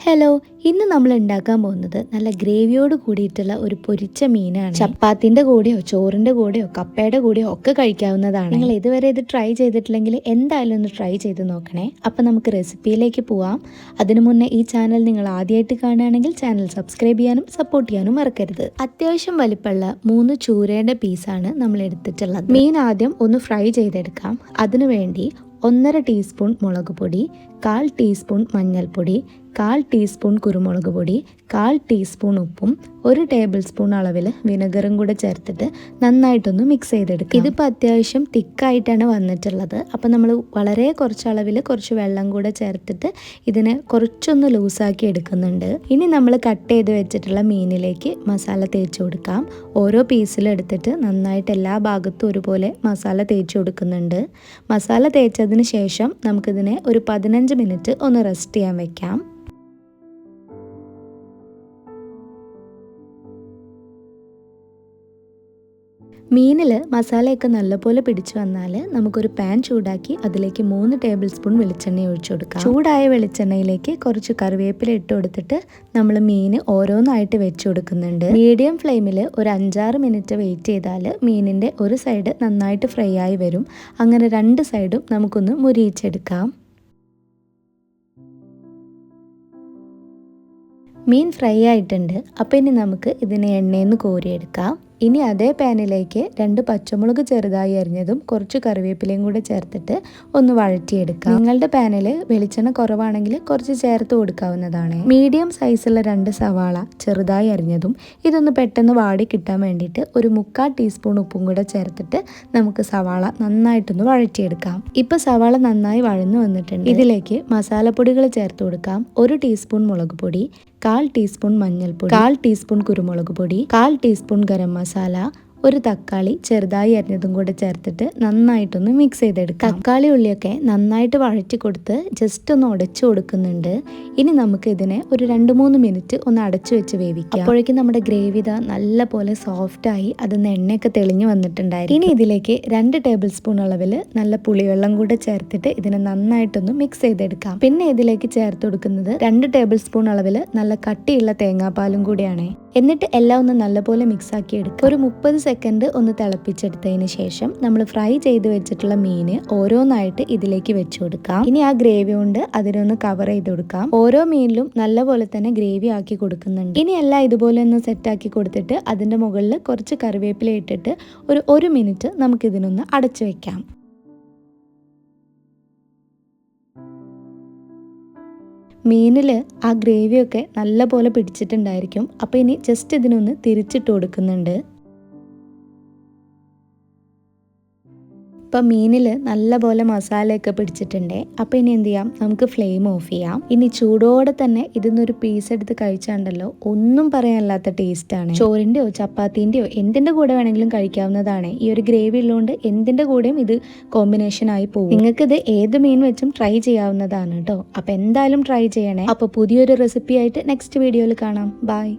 Hello, ഇന്ന് നമ്മൾ ഉണ്ടാക്കാൻ പോകുന്നത് നല്ല ഗ്രേവിയോട് കൂടിയിട്ടുള്ള ഒരു പൊരിച്ച മീനാണ്. ചപ്പാത്തിൻ്റെ കൂടെയോ ചോറിൻ്റെ കൂടെയോ കപ്പയുടെ കൂടെയോ ഒക്കെ കഴിക്കാവുന്നതാണ്. നിങ്ങൾ ഇതുവരെ ഇത് ട്രൈ ചെയ്തിട്ടില്ലെങ്കിൽ എന്തായാലും ഒന്ന് ട്രൈ ചെയ്ത് നോക്കണേ. അപ്പം നമുക്ക് റെസിപ്പിയിലേക്ക് പോവാം. അതിനു മുന്നേ ഈ ചാനൽ നിങ്ങൾ ആദ്യമായിട്ട് കാണുകയാണെങ്കിൽ ചാനൽ സബ്സ്ക്രൈബ് ചെയ്യാനും സപ്പോർട്ട് ചെയ്യാനും മറക്കരുത്. അത്യാവശ്യം വലിപ്പമുള്ള 3 ചൂരയുടെ പീസാണ് നമ്മൾ എടുത്തിട്ടുള്ളത്. മീൻ ആദ്യം ഒന്ന് ഫ്രൈ ചെയ്തെടുക്കാം. അതിനുവേണ്ടി 1.5 ടീസ്പൂൺ മുളക് പൊടി, 1/4 ടീസ്പൂൺ മഞ്ഞൾപ്പൊടി, 1/4 ടീസ്പൂൺ കുരുമുളക് പൊടി, 1/4 ടീസ്പൂൺ ഉപ്പും 1 ടേബിൾ സ്പൂൺ അളവിൽ വിനെഗറും കൂടെ ചേർത്തിട്ട് നന്നായിട്ടൊന്ന് മിക്സ് ചെയ്തെടുക്കുക. ഇതിപ്പോൾ അത്യാവശ്യം തിക്കായിട്ടാണ് വന്നിട്ടുള്ളത്. അപ്പോൾ നമ്മൾ വളരെ കുറച്ച് അളവിൽ കുറച്ച് വെള്ളം കൂടെ ചേർത്തിട്ട് ഇതിനെ കുറച്ചൊന്ന് ലൂസാക്കി എടുക്കുന്നുണ്ട്. ഇനി നമ്മൾ കട്ട് ചെയ്ത് വെച്ചിട്ടുള്ള മീനിലേക്ക് മസാല തേച്ച് കൊടുക്കാം. ഓരോ പീസിലെടുത്തിട്ട് നന്നായിട്ട് എല്ലാ ഭാഗത്തും ഒരുപോലെ മസാല തേച്ച് കൊടുക്കുന്നുണ്ട്. മസാല തേച്ചതിന് ശേഷം നമുക്കിതിനെ ഒരു 15 മിനിറ്റ് ഒന്ന് റെസ്റ്റ് ചെയ്യാൻ വെക്കാം. മീനിൽ മസാലയൊക്കെ നല്ലപോലെ പിടിച്ചു വന്നാൽ നമുക്കൊരു പാൻ ചൂടാക്കി അതിലേക്ക് 3 ടേബിൾ സ്പൂൺ വെളിച്ചെണ്ണ ഒഴിച്ചു കൊടുക്കാം. ചൂടായ വെളിച്ചെണ്ണയിലേക്ക് കുറച്ച് കറിവേപ്പില ഇട്ട് കൊടുത്തിട്ട് നമ്മൾ മീൻ ഓരോന്നായിട്ട് വെച്ച് കൊടുക്കുന്നുണ്ട്. മീഡിയം ഫ്ലെയിമിൽ ഒരു 5-6 മിനിറ്റ് വെയിറ്റ് ചെയ്താൽ മീനിൻ്റെ ഒരു സൈഡ് നന്നായിട്ട് ഫ്രൈ ആയി വരും. അങ്ങനെ 2 സൈഡും നമുക്കൊന്ന് മുരിയിച്ചെടുക്കാം. മീൻ ഫ്രൈ ആയിട്ടുണ്ട്. അപ്പോൾ ഇനി നമുക്ക് ഇതിനെ എണ്ണയിൽ നിന്ന് കോരിയെടുക്കാം. ഇനി അതേ പാനിലേക്ക് 2 പച്ചമുളക് ചെറുതായി അരിഞ്ഞതും കുറച്ച് കറിവേപ്പിലയും കൂടെ ചേർത്തിട്ട് ഒന്ന് വഴറ്റിയെടുക്കാം. നിങ്ങളുടെ പാനിൽ വെളിച്ചെണ്ണ കുറവാണെങ്കിൽ കുറച്ച് ചേർത്ത് കൊടുക്കാവുന്നതാണ്. മീഡിയം സൈസുള്ള 2 സവാള ചെറുതായി അരിഞ്ഞതും ഇതൊന്ന് പെട്ടെന്ന് വാടി കിട്ടാൻ വേണ്ടിയിട്ട് ഒരു 1/4 ടീസ്പൂൺ ഉപ്പും കൂടെ ചേർത്തിട്ട് നമുക്ക് സവാള നന്നായിട്ടൊന്ന് വഴറ്റിയെടുക്കാം. ഇപ്പോൾ സവാള നന്നായി വഴന്നു വന്നിട്ടുണ്ട്. ഇതിലേക്ക് മസാലപ്പൊടികൾ ചേർത്ത് കൊടുക്കാം. 1 ടീസ്പൂൺ മുളക് പൊടി, 1/4 ടീസ്പൂൺ മഞ്ഞൾപ്പൊടി, 1/4 ടീസ്പൂൺ കുരുമുളക് പൊടി, 1/4 ടീസ്പൂൺ ഗരം മസാല, ഒരു തക്കാളി ചെറുതായി അരിഞ്ഞതും കൂടെ ചേർത്തിട്ട് നന്നായിട്ടൊന്ന് മിക്സ് ചെയ്തെടുക്കാം. തക്കാളി ഉള്ളിയൊക്കെ നന്നായിട്ട് വഴറ്റി കൊടുത്ത് ജസ്റ്റ് ഒന്ന് ഉടച്ചു കൊടുക്കുന്നുണ്ട്. ഇനി നമുക്ക് ഇതിനെ ഒരു 2-3 മിനിറ്റ് ഒന്ന് അടച്ചു വെച്ച് വേവിക്കാം. അപ്പോഴേക്കും നമ്മുടെ ഗ്രേവി നല്ല പോലെ സോഫ്റ്റായി അതിന്ന് എണ്ണയൊക്കെ തെളിഞ്ഞു വന്നിട്ടുണ്ടായിരുന്നു. ഇനി ഇതിലേക്ക് 2 ടേബിൾ സ്പൂൺ അളവിൽ നല്ല പുളിവെള്ളം കൂടെ ചേർത്തിട്ട് ഇതിനെ നന്നായിട്ടൊന്ന് മിക്സ് ചെയ്തെടുക്കാം. പിന്നെ ഇതിലേക്ക് ചേർത്ത് കൊടുക്കുന്നത് 2 ടേബിൾ സ്പൂൺ അളവിൽ നല്ല കട്ടിയുള്ള തേങ്ങാപ്പാലും കൂടിയാണ്. എന്നിട്ട് എല്ലാം ഒന്ന് നല്ലപോലെ മിക്സ് ആക്കി എടുക്കുക. ഒരു 30 സെക്കൻഡ് ഒന്ന് തിളപ്പിച്ചെടുത്തതിന് ശേഷം നമ്മൾ ഫ്രൈ ചെയ്ത് വെച്ചിട്ടുള്ള മീന് ഓരോന്നായിട്ട് ഇതിലേക്ക് വെച്ച് കൊടുക്കാം. ഇനി ആ ഗ്രേവി കൊണ്ട് അതിനൊന്ന് കവർ ചെയ്ത് കൊടുക്കാം. ഓരോ മീനിലും നല്ലപോലെ തന്നെ ഗ്രേവി ആക്കി കൊടുക്കുന്നുണ്ട്. ഇനി എല്ലാം ഇതുപോലെ ഒന്ന് സെറ്റ് ആക്കി കൊടുത്തിട്ട് അതിൻ്റെ മുകളിൽ കുറച്ച് കറിവേപ്പില ഇട്ടിട്ട് ഒരു 1 മിനിറ്റ് നമുക്കിതിനൊന്ന് അടച്ചു വെക്കാം. മീനിൽ ആ ഗ്രേവിയൊക്കെ നല്ല പോലെ പിടിച്ചിട്ടുണ്ടായിരിക്കും. അപ്പോൾ ഇനി ജസ്റ്റ് ഇതിനൊന്ന് തിരിച്ചിട്ട് കൊടുക്കുന്നുണ്ട്. ഇപ്പം മീനിൽ നല്ല പോലെ മസാലയൊക്കെ പിടിച്ചിട്ടുണ്ട്. അപ്പോൾ ഇനി എന്ത് ചെയ്യാം, നമുക്ക് ഫ്ലെയിം ഓഫ് ചെയ്യാം. ഇനി ചൂടോടെ തന്നെ ഇതിന്നൊരു പീസ് എടുത്ത് കഴിച്ചാണ്ടല്ലോ ഒന്നും പറയാനില്ലാത്ത ടേസ്റ്റാണ്. ചോറിൻ്റെയോ ചപ്പാത്തിൻ്റെയോ എന്തിൻ്റെ കൂടെ വേണമെങ്കിലും കഴിക്കാവുന്നതാണ്. ഈ ഒരു ഗ്രേവി ഉള്ളതുകൊണ്ട് എന്തിൻ്റെ കൂടെയും ഇത് കോമ്പിനേഷൻ ആയി പോകും. നിങ്ങൾക്കിത് ഏത് മീൻ വെച്ചും ട്രൈ ചെയ്യാവുന്നതാണ് കേട്ടോ. അപ്പോൾ എന്തായാലും ട്രൈ ചെയ്യണേ. അപ്പോൾ പുതിയൊരു റെസിപ്പി ആയിട്ട് നെക്സ്റ്റ് വീഡിയോയിൽ കാണാം. ബൈ.